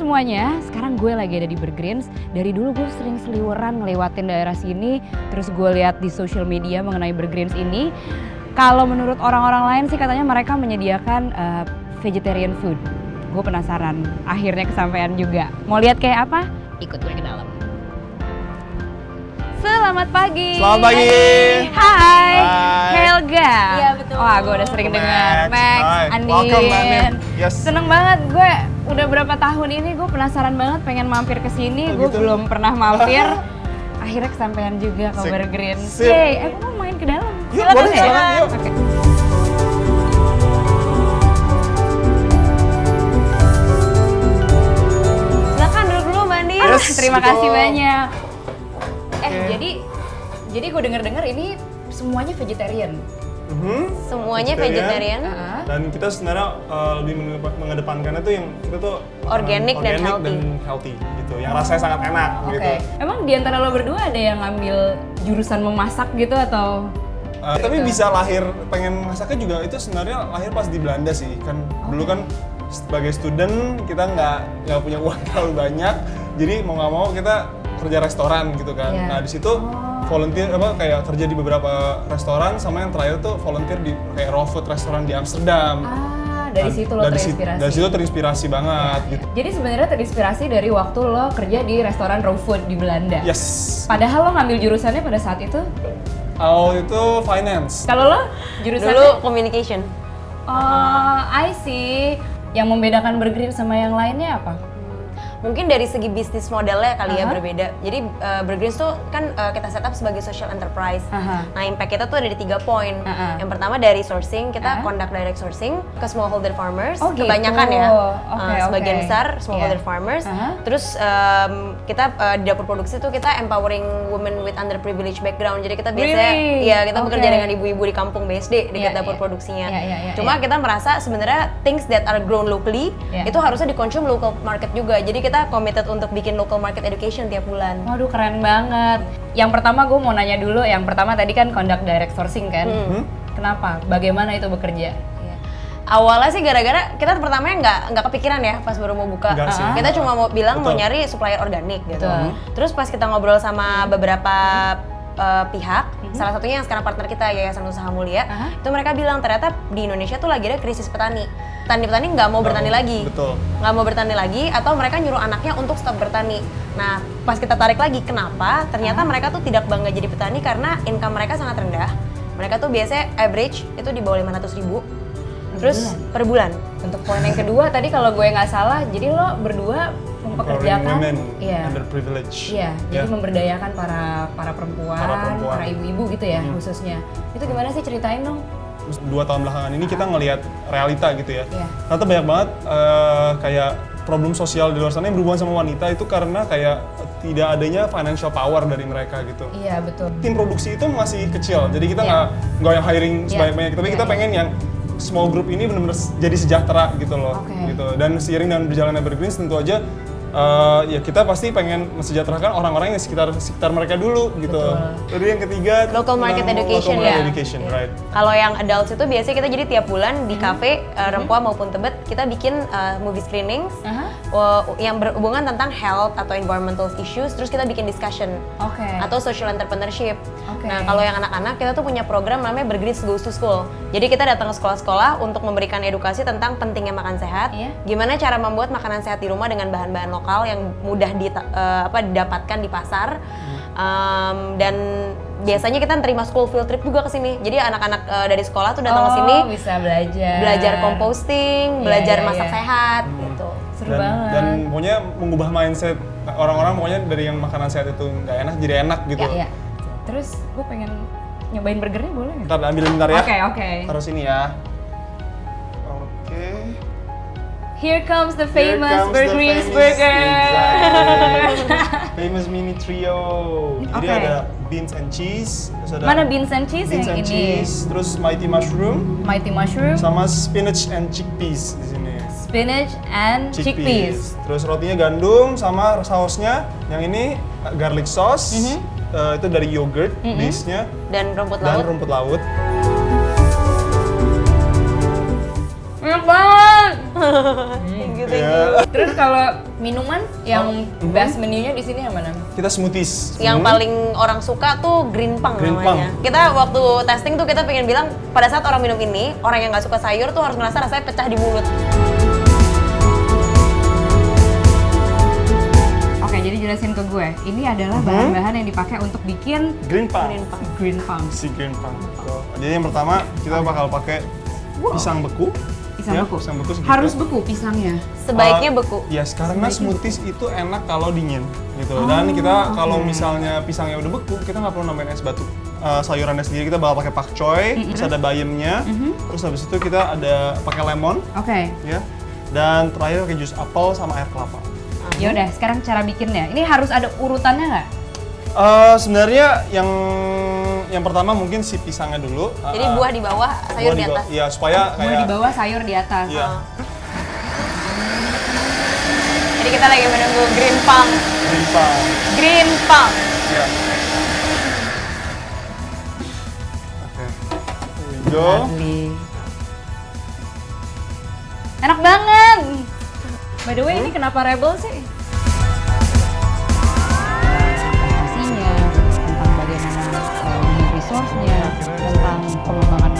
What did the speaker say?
semuanya, sekarang gue lagi ada di Burgerins. Dari dulu gue sering seliweran ngelewatin daerah sini, terus gue lihat di social media mengenai Burgerins ini. Kalau menurut orang-orang lain sih katanya mereka menyediakan vegetarian food. Gue penasaran, akhirnya kesampaian juga. Mau lihat kayak apa? Ikut gue ke dalam. Selamat pagi. Selamat pagi. Hai. Hai. Helga. Iya, betul. Wah, gue udah sering dengar. Max, Hai. Andin. Welcome, Andin. Yes. Seneng banget gue. Udah berapa tahun ini gue penasaran banget pengen mampir ke sini. Gue gitu? belum pernah mampir. Akhirnya kesampaian juga ke Sip. Burgerins. Sip. Yeay, aku mau main ke dalam. Yuk, Silakan boleh, ya. silakan, yuk. Oke. Silakan duduk dulu Mbak Andin. Yes, Terima betul. kasih banyak. Oke. Jadi gue denger-dengar ini semuanya vegetarian. Semuanya vegetarian. Dan kita sebenarnya lebih mengedepankannya tuh yang kita tuh Organic dan healthy gitu. Yang rasanya sangat enak Oke. gitu. Emang di antara lo berdua ada yang ngambil jurusan memasak gitu atau? Tapi bisa lahir pengen masaknya juga itu sebenarnya lahir pas di Belanda sih. Kan dulu kan sebagai student kita nggak punya uang terlalu banyak. Jadi mau nggak mau kita kerja restoran gitu kan. Iya. Nah di situ volunteer kayak kerja di beberapa restoran, sama yang terakhir tuh volunteer di kayak raw food restoran di Amsterdam. Dari situ lo terinspirasi. Dari situ terinspirasi banget gitu. Jadi sebenarnya terinspirasi dari waktu lo kerja di restoran raw food di Belanda. Yes. Padahal lo ngambil jurusannya pada saat itu? Awal itu finance. Kalau lo jurusannya? Dulu communication. Oh, I see. Yang membedakan Burgerins sama yang lainnya apa? Mungkin dari segi bisnis modelnya kali ya Aha. berbeda. Jadi Burgerins tuh kan kita setup sebagai social enterprise. Aha. Nah impact kita tuh ada di 3 poin. Aha. Yang pertama dari sourcing, kita Aha. conduct direct sourcing ke smallholder farmers. Oh, gitu. Kebanyakan ya, Oke, sebagian oke. besar smallholder Iya. farmers. Aha. Terus kita di dapur produksi tuh kita empowering women with underprivileged background. Jadi kita biasanya, Really? ya kita bekerja Oke. dengan ibu-ibu di kampung BSD dekat Iya, dapur iya. produksinya. Iya, Cuma kita merasa sebenarnya things that are grown locally Iya. itu harusnya dikonsum local market juga. Jadi kita committed untuk bikin local market education tiap bulan. Waduh, keren banget. Yang pertama gue mau nanya dulu, yang pertama tadi kan conduct direct sourcing kan? Kenapa? Bagaimana itu bekerja? Iya. Awalnya sih gara-gara kita pertamanya nggak kepikiran ya pas baru mau buka. Nggak sih. Kita cuma mau bilang mau Betul. nyari supplier organik gitu. Betul. Terus pas kita ngobrol sama beberapa pihak, salah satunya yang sekarang partner kita Yayasan Usaha Mulia, itu mereka bilang ternyata di Indonesia tuh lagi ada krisis petani. Petani nggak mau bertani lagi. Betul. Nggak mau bertani lagi, atau mereka nyuruh anaknya untuk stop bertani. Nah, pas kita tarik lagi, kenapa? Ternyata mereka tuh tidak bangga jadi petani karena income mereka sangat rendah. Mereka tuh biasanya average itu di bawah 500.000. Terus per bulan. Untuk poin yang kedua tadi kalau gue nggak salah, jadi lo berdua mempekerjakan, Women iya, underprivileged. iya, jadi Ya. memberdayakan para perempuan, para ibu-ibu gitu ya khususnya. Itu gimana sih, ceritain dong? Terus 2 tahun belakangan ini kita ngelihat realita gitu ya. Iya. Ternyata banyak banget kayak problem sosial di luar sana yang berhubungan sama wanita itu karena kayak tidak adanya financial power dari mereka gitu. Iya, betul. Tim produksi itu masih kecil, jadi kita Iya. nggak yang hiring Iya. sebanyak-banyak, tapi Iya, kita iya. pengen yang small group ini benar-benar jadi sejahtera gitu loh, Oke. gitu. Dan seiring dengan berjalannya Burgerins tentu aja ya kita pasti pengen mensejahterakan orang-orang yang sekitar mereka dulu gitu. Betul. Jadi yang ketiga Local market tentang education, local market ya. education, right? Kalau yang adults itu biasanya kita jadi tiap bulan di kafe Rempoa maupun Tebet kita bikin movie screenings yang berhubungan tentang health atau environmental issues, terus kita bikin discussion Oke. atau social entrepreneurship. Oke. Nah, kalau yang anak-anak kita tuh punya program namanya Burgerins Goes to School. Jadi kita datang ke sekolah-sekolah untuk memberikan edukasi tentang pentingnya makan sehat, Iya. gimana cara membuat makanan sehat di rumah dengan bahan-bahan lokal yang mudah didapatkan di pasar. Dan biasanya kita terima school field trip juga ke sini. Jadi anak-anak dari sekolah tuh datang ke sini bisa belajar. belajar composting, Iya, belajar iya, masak iya. sehat gitu. Seru dan, banget. dan pokoknya mengubah mindset orang-orang, pokoknya dari yang makanan sehat itu nggak enak jadi enak gitu. Iya. Terus gue pengen nyobain burgernya, boleh nggak? Ntar ambil bentar ya. Oke. Taruh sini ya. Oke. Here comes the Here famous comes the Burgerins famous- burger. Exactly. Famous mini trio. Jadi Oke. ada beans and cheese. Terus ada Mana beans and cheese beans yang and ini? cheese, terus mighty mushroom, Mighty mushroom, sama spinach and chickpeas di sini. spinach and chickpeas. Terus rotinya gandum sama sausnya. Yang ini garlic sauce. Itu dari yogurt base-nya Dan rumput dan laut. rumput laut. Enak banget. Gitu. Ya. Terus kalau minuman yang best menunya di sini yang mana? Kita smoothies. Yang paling orang suka tuh green pang Green namanya. pang. Kita waktu testing tuh kita pengen bilang pada saat orang minum ini, orang yang nggak suka sayur tuh harus ngerasa rasanya pecah di mulut. Oke, jadi jelasin ke gue. Ini adalah bahan-bahan yang dipakai untuk bikin Green pang. green pang. Si green pang. Jadi yang pertama kita bakal pakai pisang beku. Pisang Ya, beku. pisang beku segitu. Harus beku pisangnya. Sebaiknya beku. Yes, karena smoothies itu enak kalau dingin gitu. Dan kita kalau misalnya pisangnya udah beku, kita nggak perlu nambahin es batu. Sayurannya sendiri kita bakal pakai pakcoy, terus ada bayamnya, terus habis itu kita ada pakai lemon, Oke. ya. Dan terakhir pakai jus apel sama air kelapa. Ya udah, sekarang cara bikinnya. Ini harus ada urutannya nggak? Sebenarnya yang pertama mungkin si pisangnya dulu. Jadi buah di bawah, sayur Buah di atas. Iya, supaya Buah di kayak bawah, sayur di atas. iya, Jadi kita lagi menunggu green pang. green pang. Green pang. Iya. Oke. Here we go. Lovely. Enak banget. By the way, ini kenapa Rebel sih? Informasinya, tentang bagaimana human resource-nya, tentang pengembangan